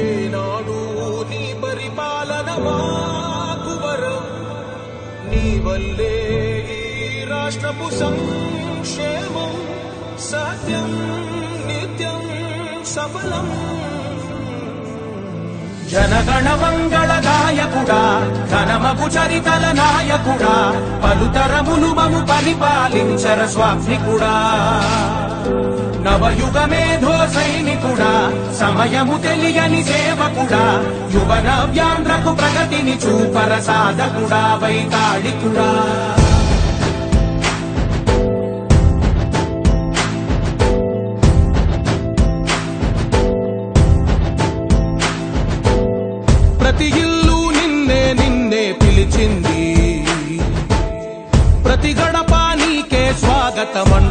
ఏనాడు నీ పరిపాలన మాకు వరం, నీ వల్లే ఈ రాష్ట్రపు సంక్షేమం సత్యం నిత్యం సఫలం. జనగణ మంగళదాయకుడా, ఘనమగు చరితల నాయకుడా, పలుతరములు మము పరిపాలించర స్వామికుడా. నవయుగ మేధో సైనికుడా, సమయము తెలియని సేవకుడా, యువ నవ్యాంధ్రకు ప్రగతిని చూపర సాధకుడా, వైతాళికుడా. ప్రతి ఇల్లు నిన్నే నిన్నే పిలిచింది, ప్రతి గడప నీకే స్వాగతమం.